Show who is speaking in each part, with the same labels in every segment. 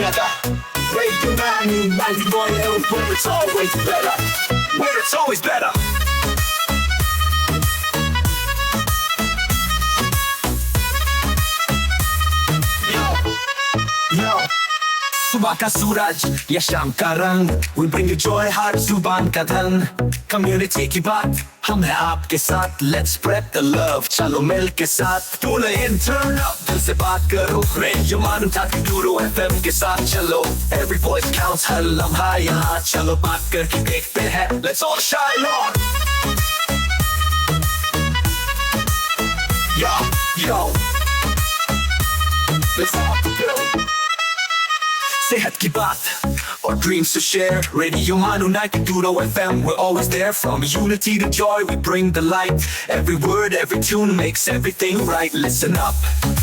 Speaker 1: together. Radio 91 where it's always better. Where it's always better. Yo, सुबह का सूरज या शाम का रंग, we bring you joy हर जुबान का धन. Community की बात हम हैं आपके साथ, let's spread the love. चलो मिल के साथ tune in, turn up, दिल से बात करो. Radio Manu 92 FM के साथ चलो. Every voice counts, हर लम्हा यहाँ. चलो बात करके देखते हैं, let's all shine on. Yo, let's all go. सेहत की बात और dreams to share. Radio Manu 92 FM, we're always there. From unity to joy, we bring the light. Every word, every tune makes everything right. Listen up,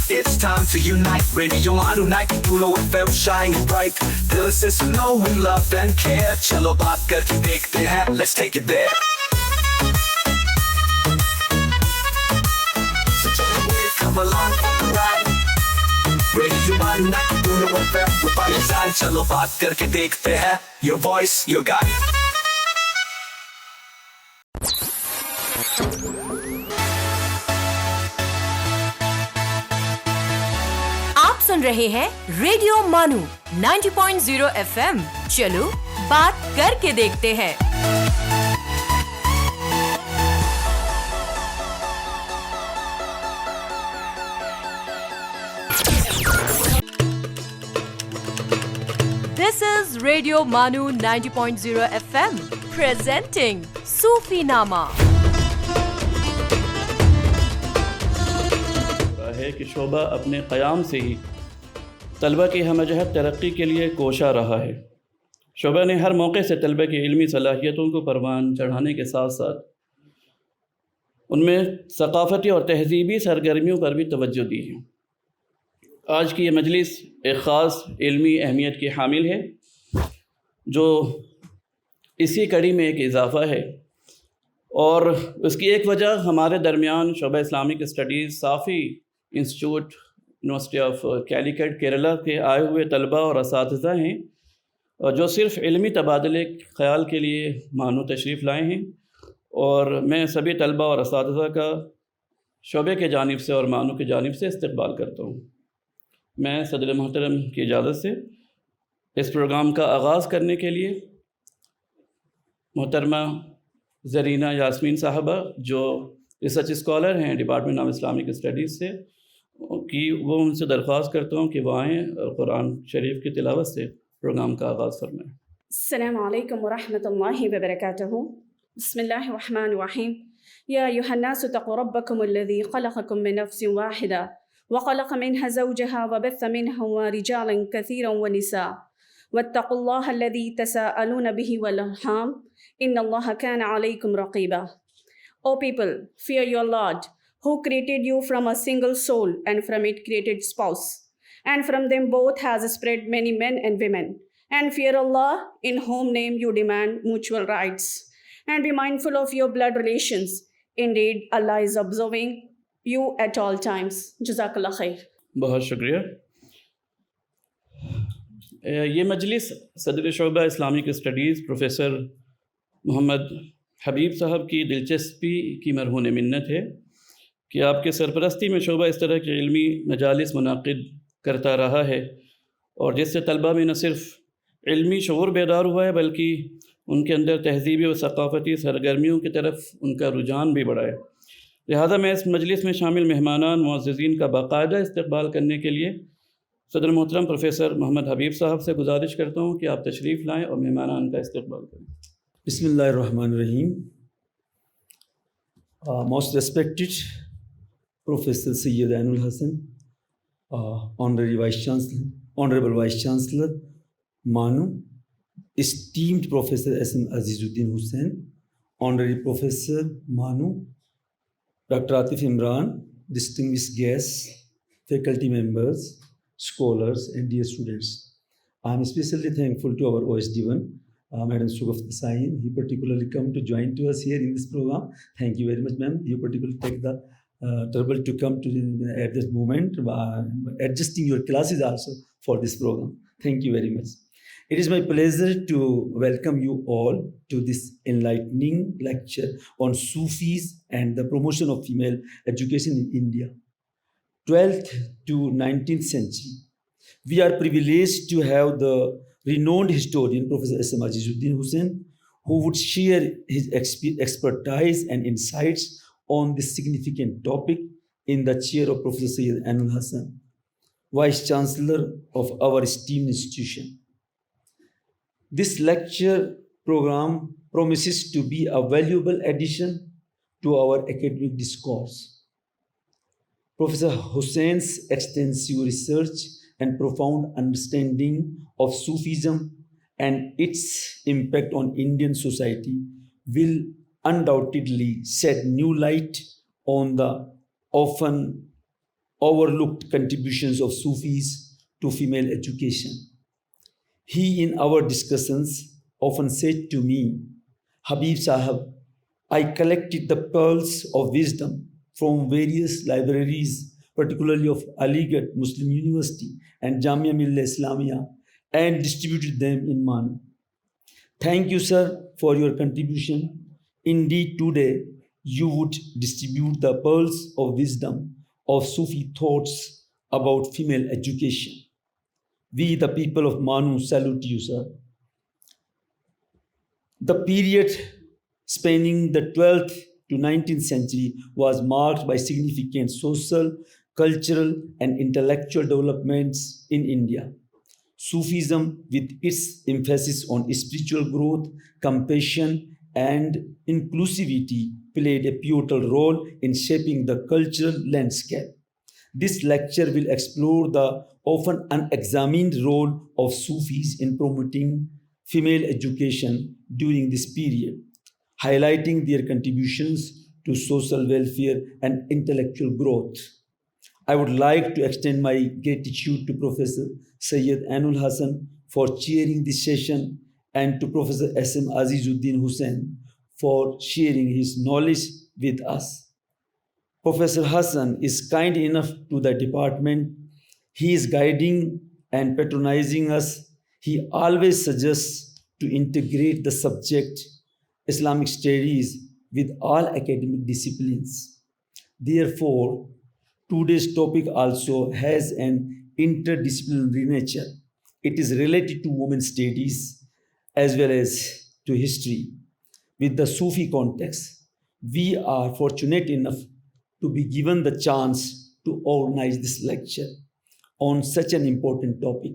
Speaker 1: it's time to unite. Radio Manu 92 FM, shining bright. Dill se suno, we love and care. Chalo baat karke dekhte hain, let's take it there. So come along for the ride. Radio Manu 92 FM, we're by your side. चलो बात करके देखते हैं. Your voice, your guide.
Speaker 2: आप सुन रहे हैं radio मानू 90.0 FM. चलो बात करके देखते हैं. This is Radio Manu 90.0 FM presenting Sufi Nama.
Speaker 3: है कि शोबा अपने क़याम से ही तलबा की हमजहत तरक्की के लिए कोशा रहा है. शोबा ने हर मौके से तलबा की इल्मी सलाहियतों को परवान चढ़ाने के साथ साथ उनमें सकाफ़ती और तहज़ीबी सरगर्मियों पर भी तवज्जो दी है. आज की ये मजलिस एक ख़ास इल्मी अहमियत की हामिल है, जो इसी कड़ी में एक इजाफ़ा है. और उसकी एक वजह हमारे दरमियान शोबा Islamic studies Safi institute university of Calicut Kerala के आए हुए तलबा और असातिज़ा हैं, जो सिर्फ़ इल्मी तबादले ख़याल के लिए मानू तशरीफ़ लाए हैं. और मैं सभी तलबा और असातिज़ा का शोबे के जानिब से और मानू की जानिब से इस्तक़बाल करता हूँ. मैं सदर मोहतरम की इजाज़त से इस प्रोग्राम का आगाज़ करने के लिए मोहतरमा ज़रीना यास्मीन साहबा, जो रिसर्च स्कॉलर हैं डिपार्टमेंट ऑफ इस्लामिक स्टडीज़ से, कि वो उनसे दरख्वास्त करता हूँ कि वो आएँ और कुरान शरीफ की तिलावत से प्रोग्राम का आगाज़ फरमाएँ.
Speaker 4: अस्सलामु अलैकुम व रहमतुल्लाहि व बरकातुहू. बिस्मिल्लाहिर रहमानिर रहीम. या अय्युहन्नासु तक़ू रब्बकुमुल्लज़ी ख़लक़कुम मिन नफ़्सिन वाहिदा व ख़लक़ मिनहा ज़ौजहा व बस्स मिनहुमा रिजालन कसीरन व निसा वत्तक़ुल्लाहल्लज़ी तसाअलून बिही वल अर्हाम इन्नल्लाहा काना अलैकुम रक़ीबा. O people, fear your Lord, who created you from a single soul, and from it created spouse, and from them both has spread many men and women. And fear Allah, in whom name you demand mutual rights, and be mindful of your blood relations. Indeed, Allah is observing you at all times. Jazakallah khair.
Speaker 3: बहुत शुक्रिया. ये मजलिस सदर शोबा Islamic studies professor Mohammad हबीब साहब की दिलचस्पी की मरहून मिन्नत है कि आपके सरपरस्ती में शोबा इस तरह के इल्मी मजालिस मुनाकिद करता रहा है, और जिससे तलबा में न सिर्फ़ इल्मी शऊर बेदार हुआ है, बल्कि उनके अंदर तहज़ीबी और सकाफ़ती सरगर्मियों की तरफ उनका रुझान भी बढ़ा है. लिहाजा मैं इस मजलिस में शामिल मेहमानान मुअज़्ज़िज़ीन का बाकायदा इस्तक़बाल करने के लिए सदर मोहतरम प्रोफेसर मोहम्मद हबीब साहब से गुजारिश करता हूँ कि आप तशरीफ़ लाएँ और मेहमानान का इस्तक़बाल करें.
Speaker 5: Bismillahirrahmanirrahim. Most respected Professor Sayyid Ainul Hasan, Honorable Vice Chancellor Manu, esteemed Professor S.M. Azizuddin Hussain, Honorary Professor Manu, Dr. Atif Imran, distinguished guests, faculty members, scholars, and dear students. I am especially thankful to our OSD1, Madam Sugaf Sain. He particularly come to join to us here in this program. Thank you very much, ma'am. You particularly take the trouble to come to at this moment, adjusting your classes also for this program. Thank you very much. It is my pleasure to welcome you all to this enlightening lecture on Sufis and the promotion of female education in India, 12th to 19th century. We are privileged to have the renowned historian, Professor S.M. Azizuddin Hussain, who would share his expertise and insights on this significant topic in the chair of Professor Sayyid Ainul Hasan, Vice Chancellor of our esteemed institution. This lecture program promises to be a valuable addition to our academic discourse. Professor Hussain's extensive research and profound understanding of Sufism and its impact on Indian society will undoubtedly shed new light on the often overlooked contributions of Sufis to female education. He, in our discussions, often said to me, Habib Sahab, I collected the pearls of wisdom from various libraries, particularly of Aligarh Muslim University and Jamia Millia Islamia, and distributed them in Manu. Thank you, sir, for your contribution. Indeed, today you would distribute the pearls of wisdom of Sufi thoughts about female education. We, the people of Manu, salute you, sir. The period spanning the 12th to 19th century was marked by significant social, cultural, and intellectual developments in India. Sufism, with its emphasis on spiritual growth, compassion, and inclusivity, played a pivotal role in shaping the cultural landscape. This lecture will explore the often unexamined role of Sufis in promoting female education during this period, highlighting their contributions to social welfare and intellectual growth. I would like to extend my gratitude to Professor Sayyid Ainul Hasan for chairing this session and to Professor S.M. Azizuddin Hussain for sharing his knowledge with us. Professor Hassan is kind enough to the department. He is guiding and patronizing us. He always suggests to integrate the subject Islamic studies with all academic disciplines. Therefore, today's topic also has an interdisciplinary nature. It is related to women's studies as well as to history. With the Sufi context, we are fortunate enough to be given the chance to organize this lecture on such an important topic.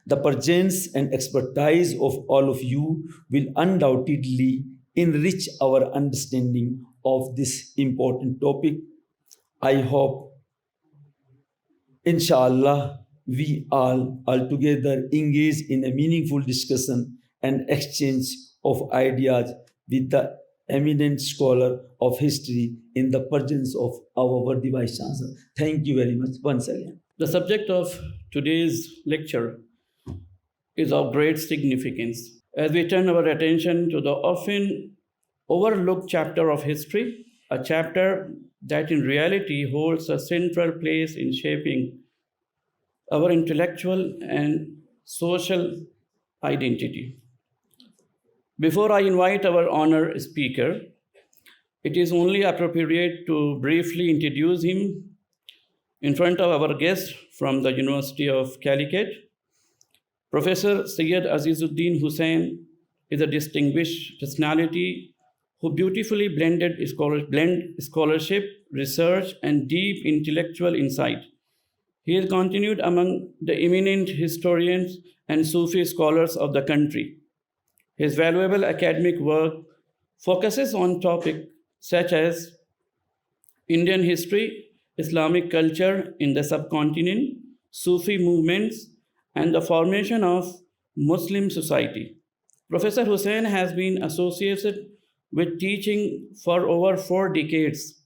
Speaker 5: The presence and expertise of all of you will undoubtedly enrich our understanding of this important topic. I hope, inshallah, we all together engage in a meaningful discussion and exchange of ideas with the eminent scholar of history in the presence of our worthy Vice Chancellor. Thank you very much once again.
Speaker 3: The subject of today's lecture is of great significance as we turn our attention to the often overlooked chapter of history, a chapter that in reality holds a central place in shaping our intellectual and social identity. Before I invite our honored speaker, it is only appropriate to briefly introduce him in front of our guest from the University of Calicut. Professor Sayyid Azizuddin Hussain is a distinguished personality who beautifully blend scholarship, research, and deep intellectual insight. He is continued among the eminent historians and Sufi scholars of the country. His valuable academic work focuses on topics such as Indian history, Islamic culture in the subcontinent, Sufi movements, and the formation of Muslim society. Professor Hussain has been associated with teaching for over 4 decades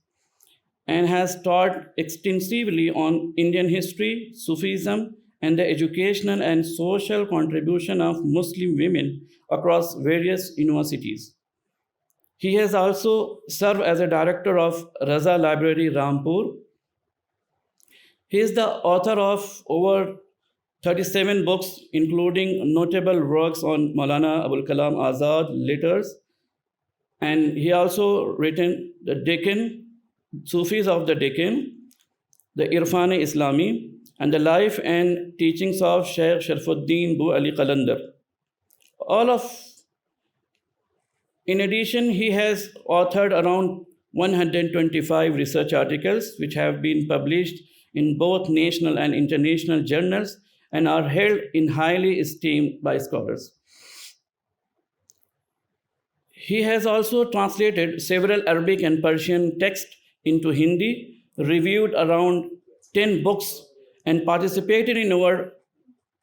Speaker 3: and has taught extensively on Indian history, Sufism, and the educational and social contribution of Muslim women across various universities. He has also served as a director of Raza Library, Rampur. He is the author of over 37 books, including notable works on Maulana Abul Kalam Azad letters. And he also written the Deccan, Sufis of the Deccan, the Irfan-e Islami, and the life and teachings of Shaykh Sharfuddin Bu Ali Qalandar. In addition, he has authored around 125 research articles which have been published in both national and international journals and are held in highly esteem by scholars. He has also translated several Arabic and Persian texts into Hindi, reviewed around 10 books, and participated in over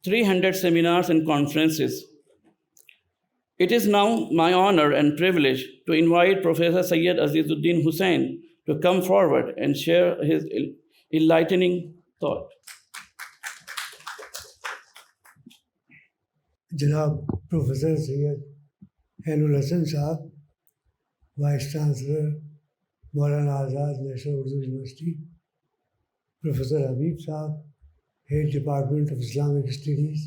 Speaker 3: 300 seminars and conferences. It is now my honor and privilege to invite Professor Sayyid Azizuddin Hussain to come forward and share his enlightening thought.
Speaker 6: जनाब professor Syed Hainul Hasan साहब, vice chancellor Maulana Azad national Urdu university, professor Habib साहब, head department of Islamic studies,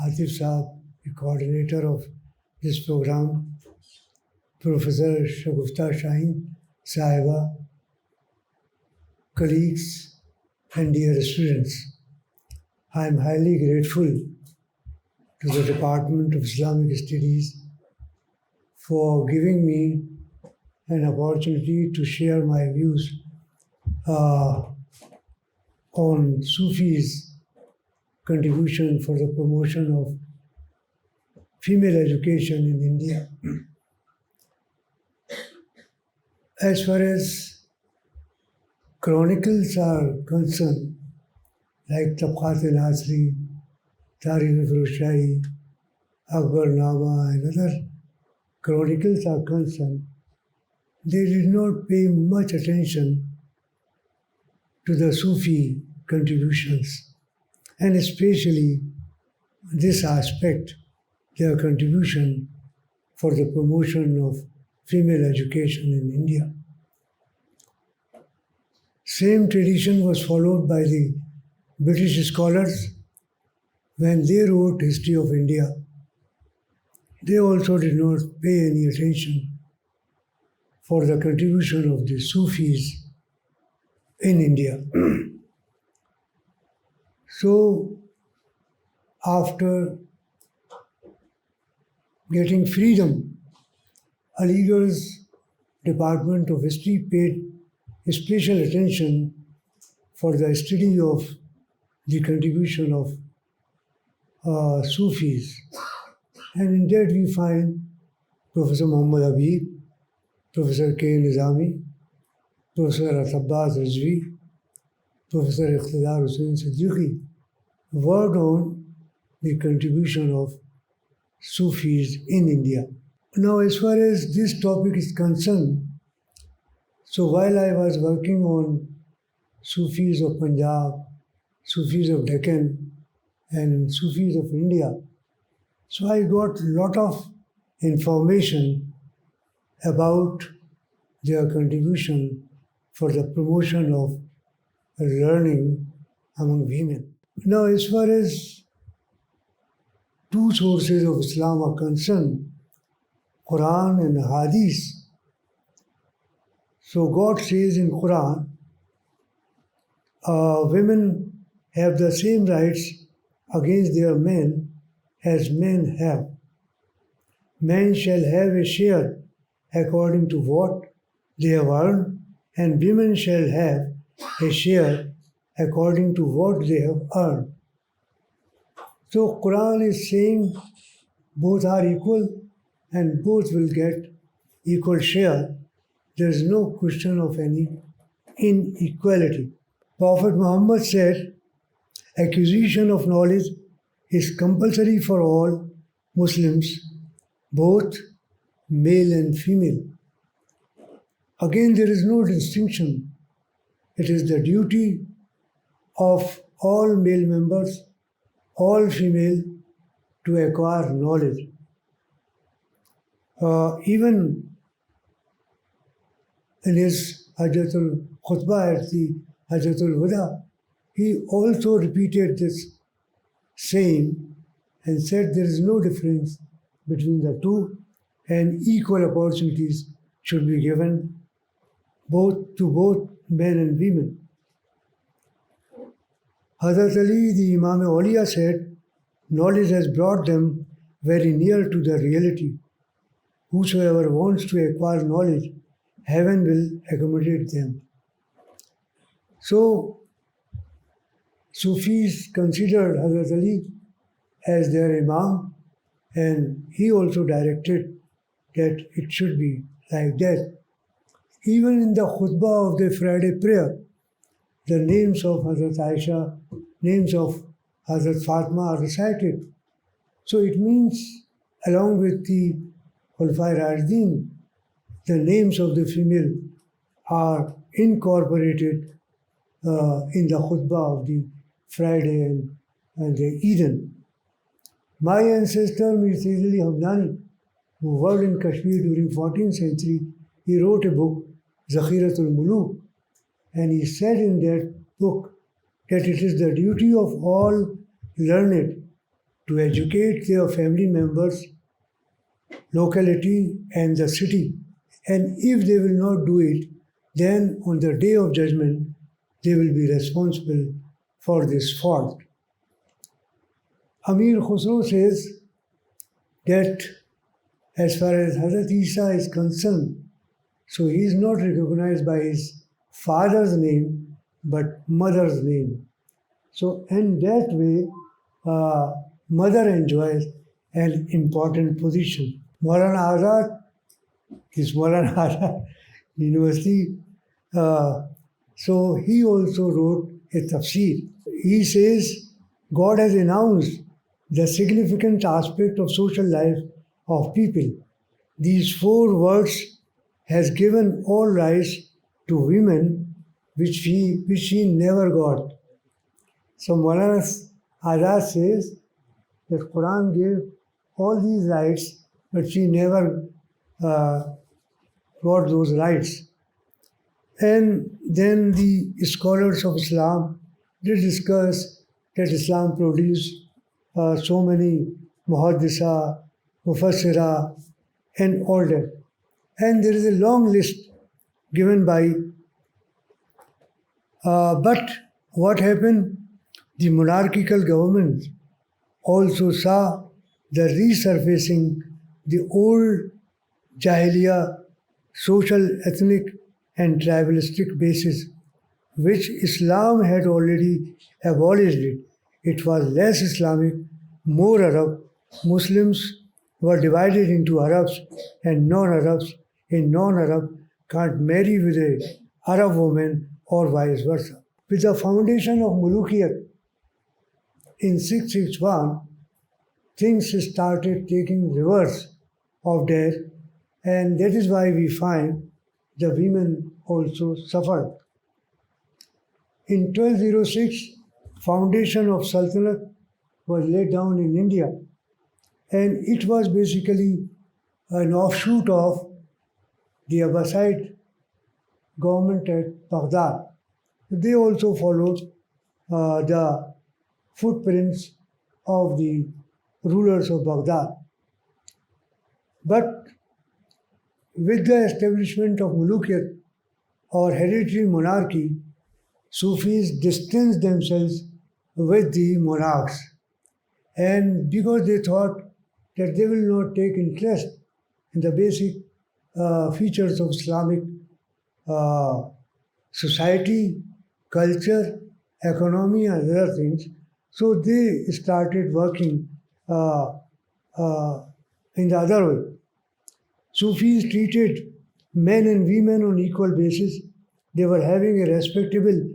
Speaker 6: Atif साहब, the coordinator of this program, professor Shagufta Shaheen साहिबा, colleagues and dear students, I am highly grateful to the Department of Islamic Studies for giving me an opportunity to share my views on Sufis' contribution for the promotion of female education in India. As far as chronicles are concerned, like Tabqat-e-Nasri, Tarikh-e-Firuzshahi, Akbarnama, and other chronicles are concerned, they did not pay much attention to the Sufi contributions, and especially this aspect, their contribution for the promotion of female education in India. Same tradition was followed by the British scholars when they wrote History of India. They also did not pay any attention for the contribution of the Sufis in India. So, after getting freedom, Aligarh's Department of History paid special attention for the study of the contribution of Sufis. And in that we find Professor Muhammad Habib, Professor K. Nizami, Professor Abbas Rizvi, Professor Iqtidar Hussain Siddiqui worked on the contribution of Sufis in India. Now, as far as this topic is concerned, so while I was working on Sufis of Punjab, Sufis of Deccan, and Sufis of India, so I got a lot of information about their contribution for the promotion of learning among women. Now, as far as two sources of Islam are concerned, Quran and Hadith. So God says in Quran, women have the same rights against their men as men have. Men shall have a share according to what they have earned, and women shall have a share according to what they have earned. So Quran is saying both are equal and both will get equal share. There is no question of any inequality. Prophet Muhammad said, acquisition of knowledge is compulsory for all Muslims, both male and female. Again, there is no distinction. It is the duty of all male members, all female, to acquire knowledge. Even in his Hajjatul Khutbah at the Hajjatul Wada, he also repeated this same and said there is no difference between the two and equal opportunities should be given both men and women. Hazrat Ali, the Imam Awliya, said, knowledge has brought them very near to the reality. Whosoever wants to acquire knowledge, heaven will accommodate them. So, Sufis considered Hazrat Ali as their Imam, and he also directed that it should be like that. Even in the khutbah of the Friday prayer, the names of Hazrat Aisha, names of Hazrat Fatima are recited. So it means, along with the Khulafai Rashidin, the names of the female are incorporated in the khutbah of the Friday and the Eden. My ancestor, Mir Sayyid Ali Hamdani, who worked in Kashmir during 14th century, he wrote a book, Zakhiratul Muluk, and he said in that book that it is the duty of all learned to educate their family members, locality and the city. And if they will not do it, then on the day of judgment, they will be responsible for this fault. Amir Khusro says that as far as Hazrat Isa is concerned, so he is not recognized by his father's name, but mother's name. So in that way, mother enjoys an important position. Maulana Azad, this Maulana Azad University, so he also wrote a tafsir. He says, God has announced the significant aspect of social life of people. These 4 words has given all rights to women which she never got. So Maulana Azad says that Quran gave all these rights, but she never got those rights. And then the scholars of Islam, they discuss that Islam produced so many muhaddisa, mufassira, and all that. And there is a long list given by, but what happened? The monarchical government also saw the resurfacing the old Jahiliya social, ethnic, and tribalistic basis, which Islam had already abolished it. It was less Islamic, more Arab. Muslims were divided into Arabs and non-Arabs. A non-Arab can't marry with an Arab woman or vice versa. With the foundation of Mulukiyat in 661, things started taking reverse of that, and that is why we find the women also suffered. In 1206, foundation of Sultanate was laid down in India, and it was basically an offshoot of the Abbasid government at Baghdad. They also followed the footprints of the rulers of Baghdad. But with the establishment of Mulukiyat or hereditary monarchy, Sufis distanced themselves with the monarchs. And because they thought that they will not take interest in the basic features of Islamic society, culture, economy, and other things, so they started working in the other way. Sufis treated men and women on equal basis. They were having a respectable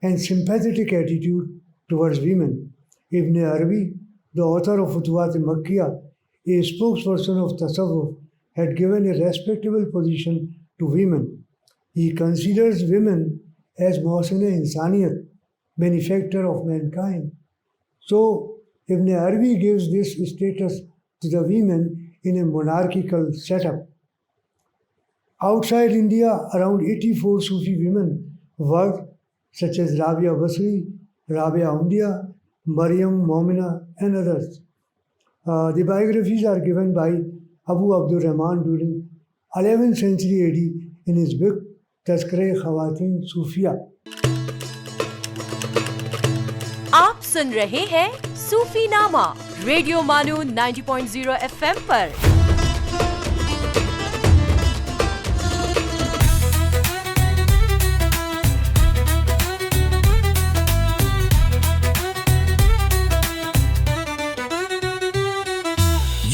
Speaker 6: and sympathetic attitude towards women. Ibn Arabi, the author of Futuhat al-Makkiyah, a spokesperson of Tasawwuf, had given a respectable position to women. He considers women as Mohsina Insaniyat, benefactor of mankind. So Ibn Arabi gives this status to the women in a monarchical setup. Outside India, around 84 Sufi women worked, such as Rabia Basri, Rabia Undia, Maryam, Momina, and others. The biographies are given by Abu Abdur Rahman during 11th century AD in his book Tazkire-e-Khawatin Sufiya.
Speaker 2: आप सुन रहे हैं सूफी नामा radio मानू 90.0 FM पर।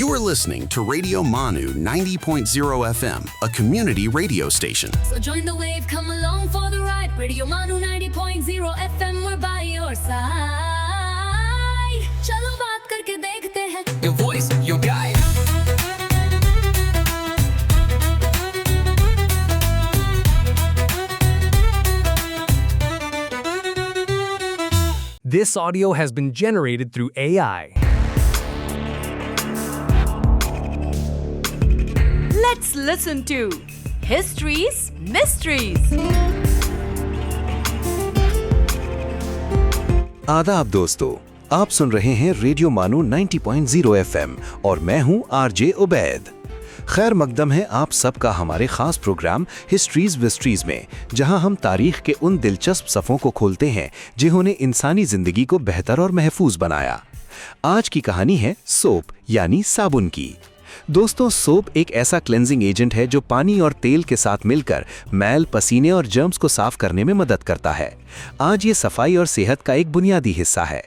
Speaker 7: You are listening to Radio Manu 90.0 FM, a community radio station.
Speaker 8: So join the wave, come along for the ride. Radio Manu 90.0 FM, we're by your side. चलो बात करके देखते हैं.
Speaker 1: Your voice, your guide.
Speaker 9: This audio has been generated through AI.
Speaker 2: Let's listen to History's Mysteries.
Speaker 10: आदाब दोस्तों, आप सुन रहे हैं रेडियो मानू 90.0 FM और मैं हूं आरजे उबैद। खैर मकदम है आप सबका हमारे खास प्रोग्राम हिस्ट्रीज विस्ट्रीज में, जहां हम तारीख के उन दिलचस्प सफ़ों को खोलते हैं जिन्होंने इंसानी जिंदगी को बेहतर और महफूज बनाया। आज की कहानी है सोप यानी साबुन की। दोस्तों, सोप एक ऐसा क्लेंजिंग एजेंट है जो पानी और तेल के साथ मिलकर मैल, पसीने और जर्म्स को साफ करने में मदद करता है। आज ये सफाई और सेहत का एक बुनियादी हिस्सा है।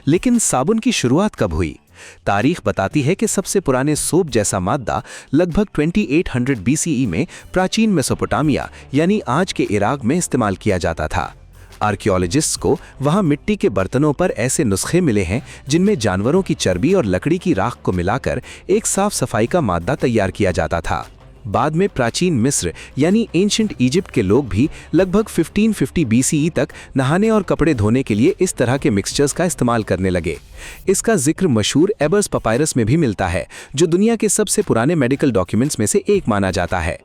Speaker 10: लेकिन साबुन की शुरुआत कब हुई? तारीख बताती है कि सबसे पुराने सोप जैसा मादा लगभग 2800 BCE में प्राचीन मेसोपोटामिया यानी आज के इराक में इस्तेमाल किया जाता था। आर्कियोलॉजिस्ट्स को वहां मिट्टी के बर्तनों पर ऐसे नुस्खे मिले हैं जिनमें जानवरों की चर्बी और लकड़ी की राख को मिलाकर एक साफ सफाई का मादा तैयार किया जाता था। बाद में प्राचीन मिस्र यानी एंशिएंट इजिप्ट के लोग भी लगभग 1550 BCE तक नहाने और कपड़े धोने के लिए इस तरह के मिक्सचर्स का इस्तेमाल करने लगे। इसका जिक्र मशहूर एबर्स पपायरस में भी मिलता है, जो दुनिया के सबसे पुराने मेडिकल डॉक्यूमेंट्स में से एक माना जाता है।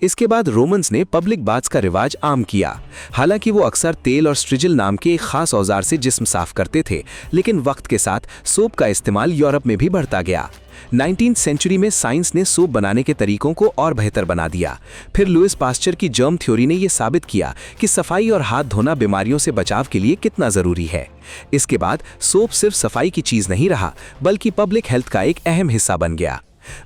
Speaker 10: इसके बाद रोमन्स ने पब्लिक बाथ्स का रिवाज आम किया। हालांकि वो अक्सर तेल और स्ट्रिजिल नाम के एक खास औजार से जिस्म साफ करते थे, लेकिन वक्त के साथ सोप का इस्तेमाल यूरोप में भी बढ़ता गया। 19th सेंचुरी में साइंस ने सोप बनाने के तरीकों को और बेहतर बना दिया। फिर लुइस पास्चर की जर्म थ्योरी ने यह साबित किया कि सफाई और हाथ धोना बीमारियों से बचाव के लिए कितना जरूरी है। इसके बाद सोप सिर्फ सफाई की चीज नहीं रहा, बल्कि पब्लिक हेल्थ का एक अहम हिस्सा बन गया।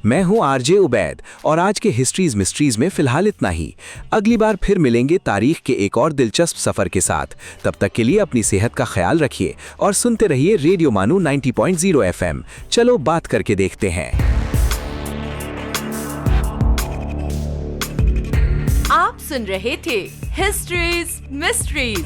Speaker 10: मैं हूं आरजे उबैद और आज के हिस्ट्रीज मिस्ट्रीज में फिलहाल इतना ही। अगली बार फिर मिलेंगे तारीख के एक और दिलचस्प सफर के साथ। तब तक के लिए अपनी सेहत का ख्याल रखिए और सुनते रहिए रेडियो मानू 90.0 FM। चलो बात करके देखते हैं।
Speaker 2: आप सुन रहे थे हिस्ट्रीज मिस्ट्रीज।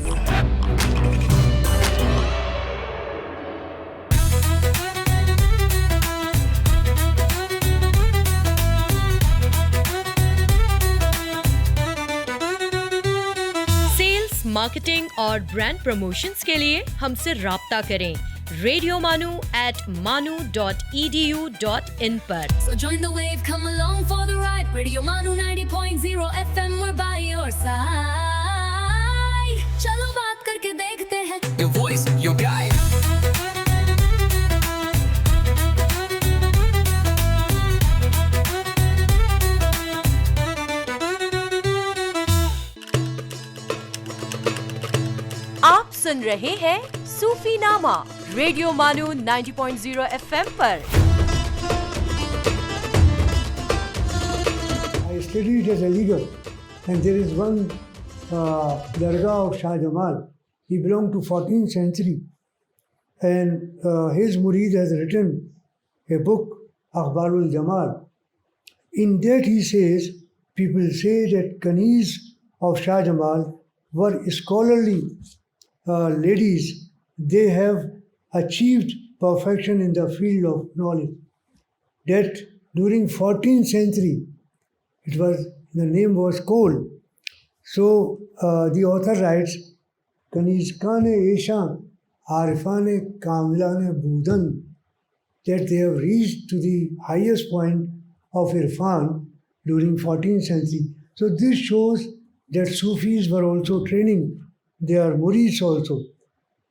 Speaker 2: मार्केटिंग और ब्रांड प्रमोशंस के लिए हमसे राब्ता करें radiomanu@manu.edu.in पर।
Speaker 8: So join the wave, come along for the ride. Radio Manu 90.0 FM, we're by your side. चलो बात करके देखते हैं.
Speaker 1: Your voice, your guide.
Speaker 2: आप सुन रहे हैं सूफी नामा रेडियो मानू 90.0 FM पर।
Speaker 6: I studied as a legal, and there is one dargah of Shah Jamal. He belonged to 14th century, and his murid has written a book, Akhbarul Jamal. In that he says, people say that Kanis of Shah Jamal were scholarly ladies. They have achieved perfection in the field of knowledge. That during 14th century, the name was Kohl. So the author writes, Kanizkane Eshan Arifane Kamilane Budan, that they have reached to the highest point of Irfan during 14th century. So this shows that Sufis were also training their murids also.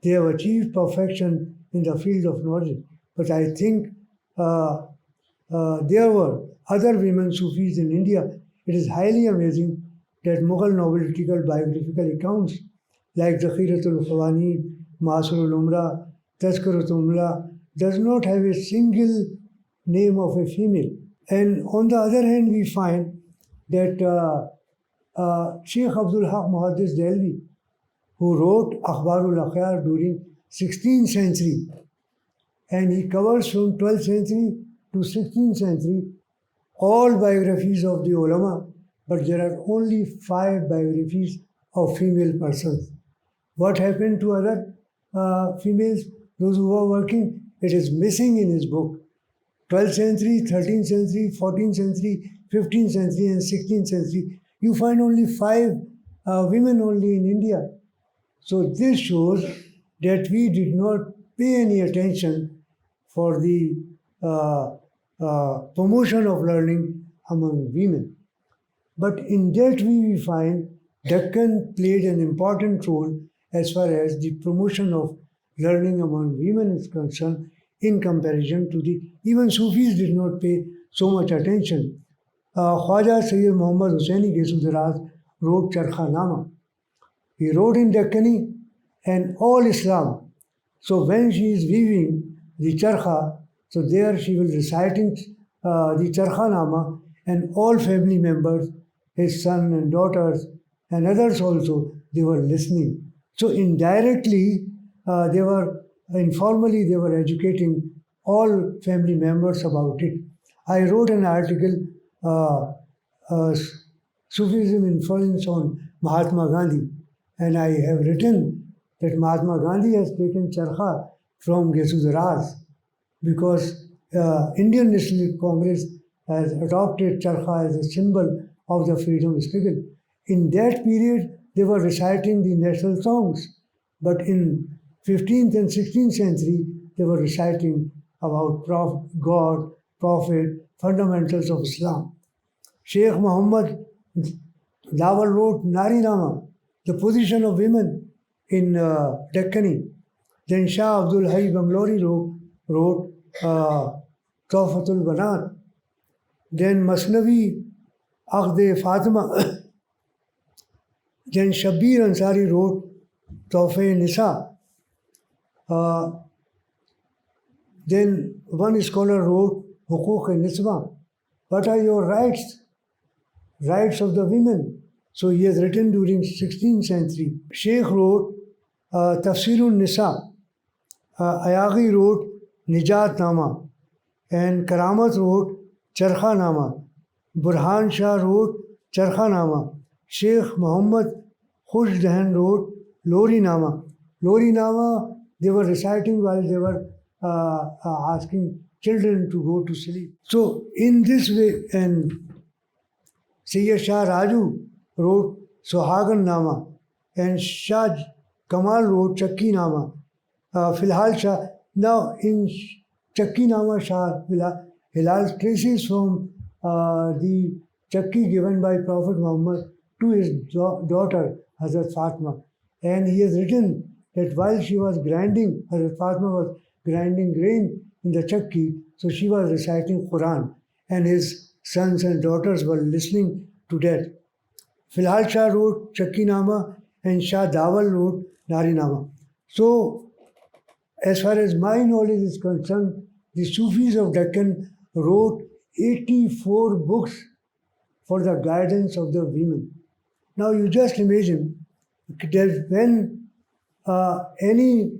Speaker 6: They have achieved perfection in the field of knowledge. But I think there were other women Sufis in India. It is highly amazing that Mughal novelistical biographical accounts like Zakhiratul Khawani, Masrul Umra, Tazkiratul Umla does not have a single name of a female. And on the other hand, we find that Sheikh Abdul Haq Muhaddis Delhi, who wrote Akhbarul Akhyar during 16th century, and he covers from 12th century to 16th century all biographies of the ulama, but there are only 5 biographies of female persons. What happened to other females, those who were working? It is missing in his book. 12th century, 13th century, 14th century, 15th century and 16th century, you find only 5 women only in India. So this shows that we did not pay any attention for the promotion of learning among women. But in that we find Deccan played an important role as far as the promotion of learning among women is concerned in comparison to the, even Sufis did not pay so much attention. Khwaja Sayyid Muhammad Hussaini Gesudaraz wrote Charkha Nama. He wrote in Deccani and all Islam. So when she is weaving the Charkha, so there she will reciting the Charkha Nama, and all family members, his son and daughters and others also, they were listening. So indirectly, informally they were educating all family members about it. I wrote an article, Sufism Influence on Mahatma Gandhi, and I have written that Mahatma Gandhi has taken Charkha from Gesudaraz because Indian National Congress has adopted Charkha as a symbol of the freedom struggle. In that period, they were reciting the national songs, but in 15th and 16th century, they were reciting about God, Prophet, fundamentals of Islam. Sheikh Muhammad Dawal wrote Nari Nama, the position of women in Deccani. Then Shah Abdul Hayy Bangalori wrote Tuhfatul Banat. Then Masnavi Akhde Fatima. Then Shabbir Ansari wrote Tuhfe Nisa. Then one scholar wrote Hukuk-e-Niswa. What are your rights? Rights of the women. So he has written during 16th century. Sheikh wrote Tafsirun Nisa. Ayaghi wrote Nijat Nama. And Karamat wrote Charkha Nama. Burhan Shah wrote Charkha Nama. Sheikh Muhammad Khushdahan wrote Lori Nama. Lori Nama, they were reciting while they were asking children to go to sleep. So in this way, and Sayyid Shah Raju wrote Sohagan Nama, and Shah Kamal wrote Chakki Nama. Filhal Shah, now in Chakki Nama, Shah Hilal traces from the Chakki given by Prophet Muhammad to his daughter Hazrat Fatima, and he has written that while she was grinding, Hazrat Fatima was grinding grain in the Chakki, so she was reciting Quran, and his sons and daughters were listening to that. Filhal Shah wrote Chakki Nama and Shah Dawal wrote Nari Nama. So, as far as my knowledge is concerned, the Sufis of Deccan wrote 84 books for the guidance of the women. Now you just imagine that when any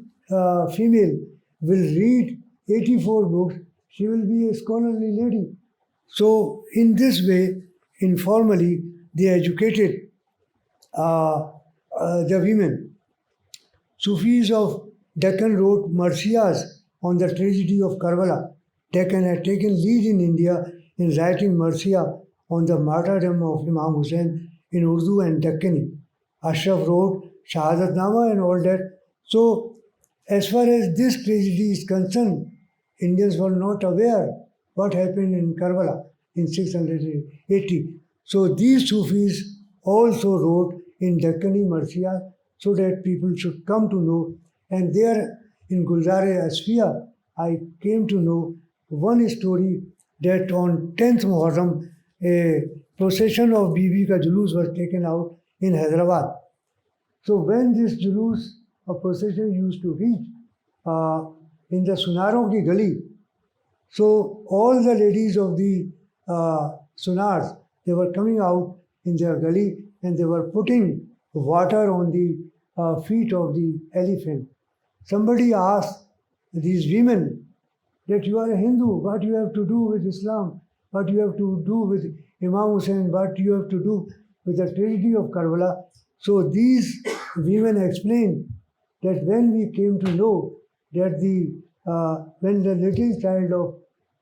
Speaker 6: female will read 84 books, she will be a scholarly lady. So in this way, informally, they educated the women. Sufis of Deccan wrote Marsiyas on the tragedy of Karbala. Deccan had taken lead in India in writing Marsiya on the martyrdom of Imam Hussain in Urdu and Deccani. Ashraf wrote Shahadat Nama and all that. So, as far as this tragedy is concerned, Indians were not aware what happened in Karbala in 680. So, these Sufis also wrote in Deccani Marsiya so that people should come to know. And there in Gulzar-e-Asfiya, I came to know one story that on 10th Muharram, a procession of Bibi ka Julus was taken out in Hyderabad. So when this Julus, a procession used to reach in the Sunaron ki gali, so all the ladies of the Sunars, they were coming out in their gali and they were putting water on the feet of the elephant. Somebody asked these women that you are a Hindu, what you have to do with Islam, what you have to do with Imam Hussain, what you have to do with the tragedy of Karbala. So these women explained that when we came to know that when the little child of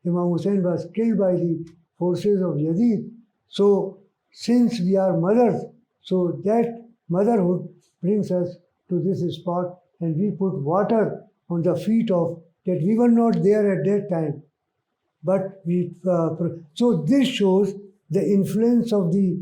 Speaker 6: Imam Hussain was killed by the forces of Yazid, so since we are mothers, so that motherhood brings us to this spot and we put water on the feet of that we were not there at that time. But so this shows the influence of the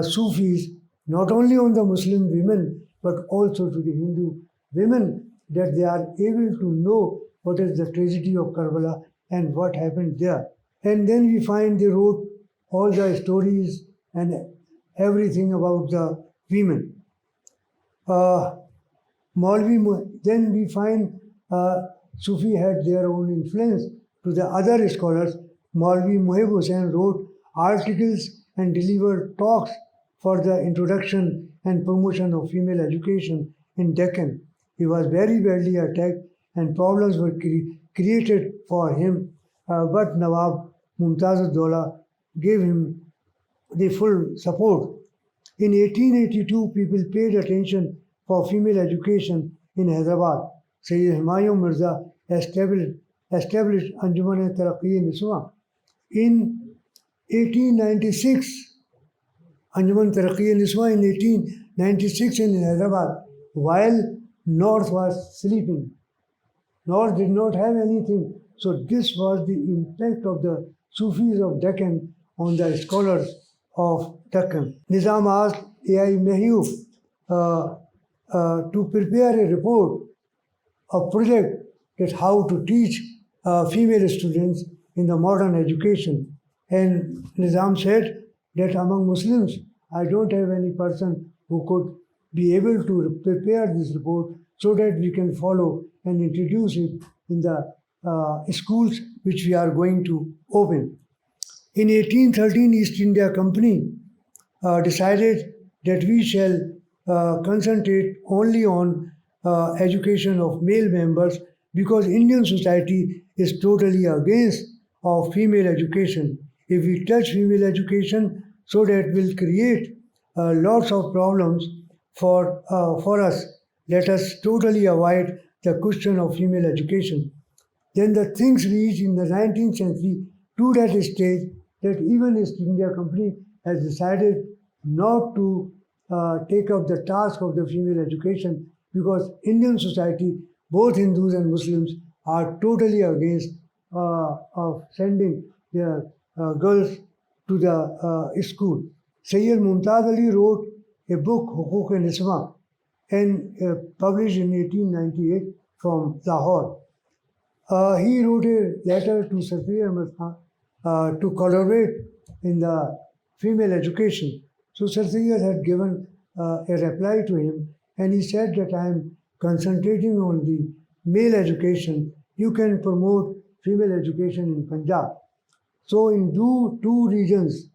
Speaker 6: Sufis not only on the Muslim women but also to the Hindu women, that they are able to know what is the tragedy of Karbala and what happened there. And then we find they wrote all the stories and everything about the women. Then we find Sufi had their own influence to the other scholars. Maulvi Muhib Hussain wrote articles and delivered talks for the introduction and promotion of female education in Deccan. He was very badly attacked and problems were created for him, but Nawab Mumtaz-ud-Dawla gave him the full support. In 1882, people paid attention for female education in Hyderabad. Sayyid Humayun Mirza established Anjuman-e-Taraqi-e-Niswa. In 1896, Anjuman-e-Taraqi-e-Niswa in 1896 in Hyderabad, while North was sleeping. North did not have anything. So this was the impact of the Sufis of Deccan on the scholars of Deccan. Nizam asked A.I. Mahyouf to prepare a report, a project that how to teach female students in the modern education. And Nizam said that among Muslims, I don't have any person who could be able to prepare this report so that we can follow and introduce it in the schools which we are going to open. In 1813, East India Company decided that we shall concentrate only on education of male members because Indian society is totally against of female education. If we touch female education, so that will create lots of problems for us. Let us totally avoid the question of female education. Then the things reached in the 19th century to that stage that even East India Company has decided not to take up the task of the female education because Indian society, both Hindus and Muslims, are totally against of sending their girls to the school. Sayyid Mumtaz Ali wrote a book, Huquq-e-Niswa, and published in 1898 from Lahore. He wrote a letter to Safi Ahmad Khan to collaborate in the female education. So Safi had given a reply to him and he said that I am concentrating on the male education. You can promote female education in Punjab. So in two regions,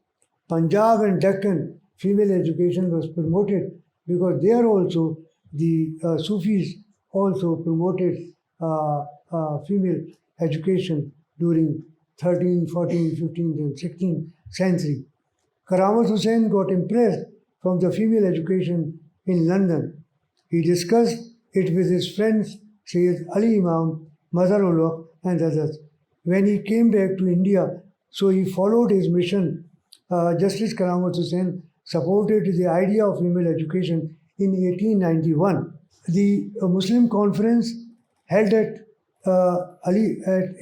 Speaker 6: Punjab and Deccan, female education was promoted because there also the Sufis also promoted female education during 13th, 14th, 15th and 16th century. Karamat Hussain got impressed from the female education in London. He discussed it with his friends Sayyid Ali Imam, Mazhar-ul-Waqt and others. When he came back to India, so he followed his mission. Justice Karamat Hussain supported the idea of female education in 1891. The Muslim conference held at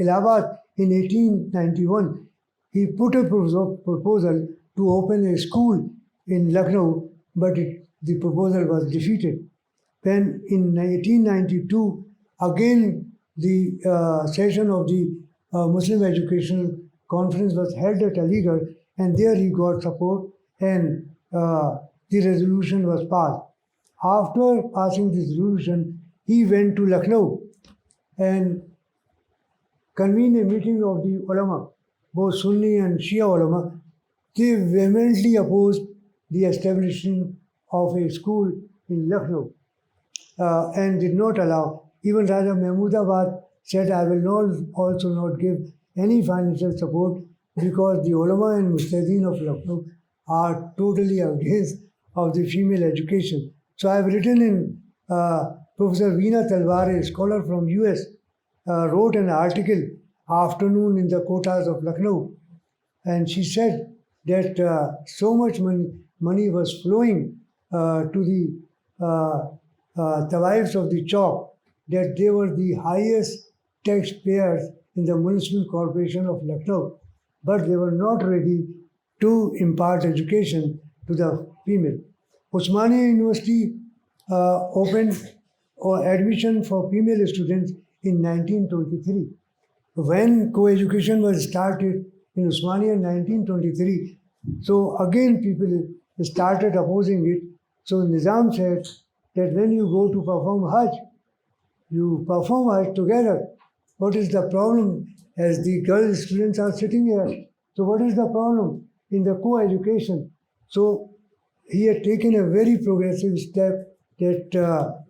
Speaker 6: Allahabad in 1891, he put a proposal to open a school in Lucknow, but the proposal was defeated. Then in 1892, again the session of the Muslim Educational Conference was held at Aligarh, and there he got support, and the resolution was passed. After passing this resolution, he went to Lucknow and convened a meeting of the ulama, both Sunni and Shia ulama. They vehemently opposed the establishment of a school in Lucknow and did not allow. Even Raja Mahmudabad said, I will also not give any financial support because the ulama and mujtahideen of Lucknow are totally against of the female education. So I have written in Professor Veena Talwar, a scholar from US, wrote an article, Afternoon in the Quotas of Lucknow, and she said that so much money was flowing to the tawaifs of the Chowk that they were the highest taxpayers in the Municipal Corporation of Lucknow, but they were not ready to impart education to the female. Osmania University opened admission for female students in 1923. When co-education was started in Osmania in 1923, so again people started opposing it. So Nizam said that when you go to perform Hajj, you perform Hajj together. What is the problem? As the girl students are sitting here. So what is the problem in the co-education? So he had taken a very progressive step that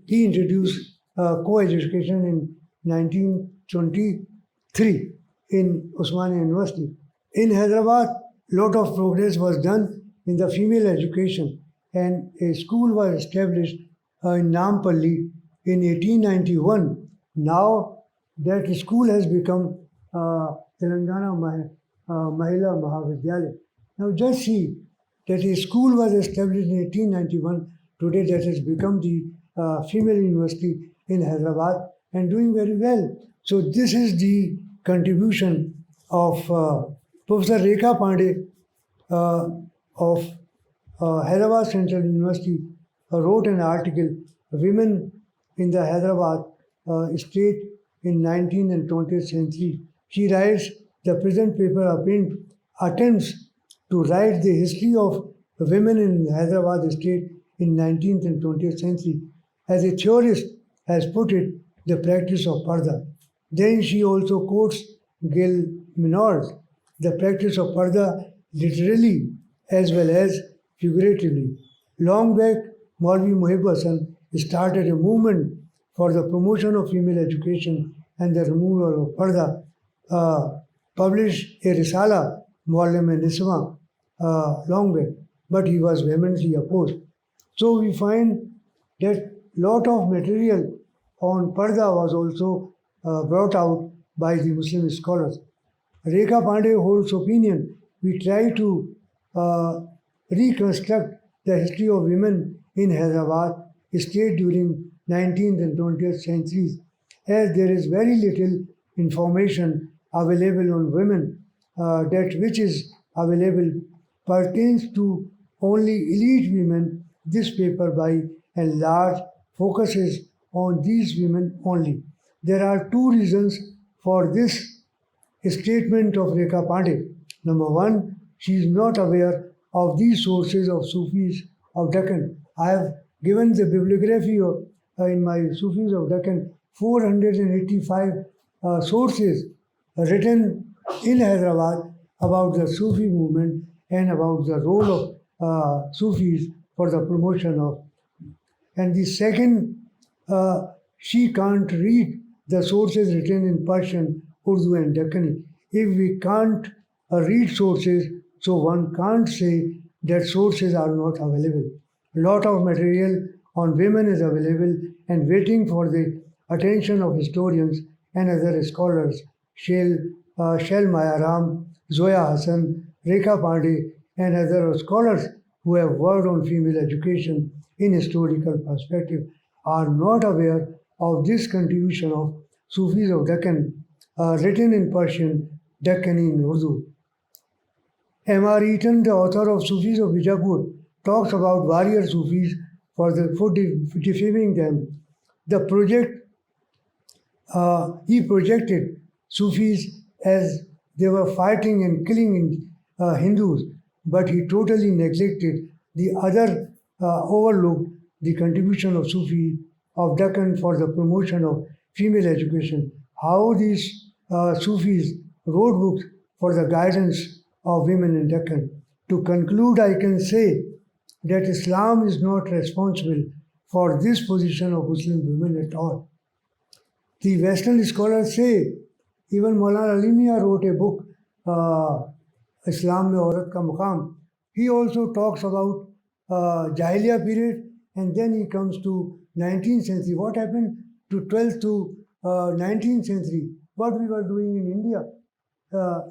Speaker 6: he introduced co-education in 1923 in Osmania University. In Hyderabad, lot of progress was done in the female education, and a school was established in Nampalli in 1891. Now that school has become Telangana Mahila Mahavidyalaya. Now just see that a school was established in 1891. Today that has become the female university in Hyderabad and doing very well. So this is the contribution of Professor Rekha Pandey of Hyderabad Central University wrote an article, Women in the Hyderabad State in 19th and 20th century. She writes, the present paper attempts to write the history of women in Hyderabad state in 19th and 20th century. As a theorist has put it, the practice of parda. Then she also quotes Gil Minard, the practice of parda literally as well as figuratively. Long back, Maulvi Muhib Hasan started a movement for the promotion of female education and the removal of parda, published a risala, Muallim-e-Niswa, long back, but he was vehemently opposed. So we find that lot of material on parda was also brought out by the Muslim scholars. Rekha Pandey holds opinion. We try to reconstruct the history of women in Hyderabad state during 19th and 20th centuries, as there is very little information available on women. That which is available pertains to only elite women. This paper by and large focuses on these women only. There are two reasons for this statement of Rekha Pandey. Number one, she is not aware of these sources of Sufis of Deccan. I have given the bibliography of, in my Sufis of Deccan, 485 sources written in Hyderabad about the Sufi movement and about the role of Sufis for the promotion of. And the second, she can't read the sources written in Persian, Urdu and Deccani. If we can't read sources, so one can't say that sources are not available. A lot of material on women is available and waiting for the attention of historians and other scholars. Shel Mayaram, Zoya Hassan, Rekha Pandey and other scholars who have worked on female education in historical perspective are not aware of this contribution of Sufis of Deccan written in Persian, Deccani in Urdu. M.R. Eaton, the author of Sufis of Bijapur, talks about warrior Sufis for defaming them. The project he projected Sufis as they were fighting and killing Hindus, but he totally neglected the other, overlooked the contribution of Sufi of Deccan for the promotion of female education. How these Sufis wrote books for the guidance of women in Deccan. To conclude, I can say that Islam is not responsible for this position of Muslim women at all. The Western scholars say, even Maulana Ali Mia wrote a book, Islam mein Aurat ka Maqam. He also talks about Jahiliya period, and then he comes to 19th century. What happened to 12th to 19th century? What we were doing in India,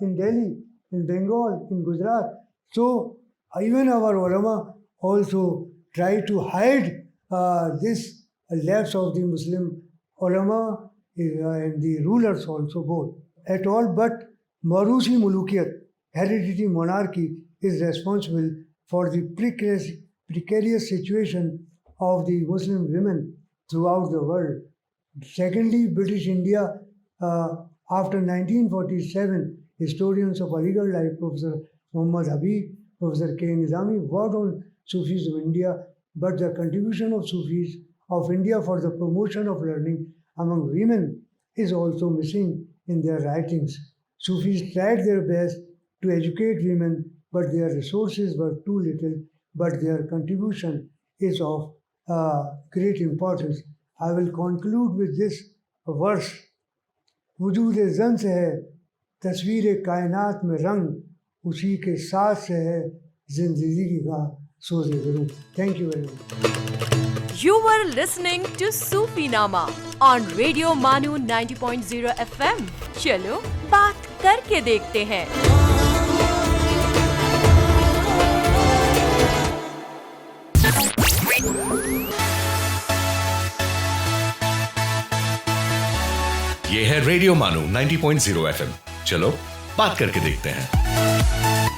Speaker 6: in Delhi, in Bengal, in Gujarat. So even our ulama also try to hide this lapse of the Muslim ulama and the rulers also both at all. But Marusi Mulukiyat, hereditary monarchy, is responsible for the precarious situation of the Muslim women throughout the world. Secondly, British India, after 1947, historians of Aligarh like Professor Muhammad Habib, Professor K. Nizami worked on Sufis of India, but the contribution of Sufis of India for the promotion of learning among women is also missing in their writings. Sufis tried their best to educate women, but their resources were too little, but their contribution is of great importance. I will conclude with this verse. वजूद ज़न से है तस्वीर कायनात में रंग, उसी के साथ से है जिंदगी का सोज़े ज़रूर. Thank you very much.
Speaker 2: You were listening to Sufi Nama on Radio Manu 90.0 FM. चलो बात करके देखते हैं.
Speaker 11: ये है रेडियो मानू 90.0 FM. चलो बात करके देखते हैं.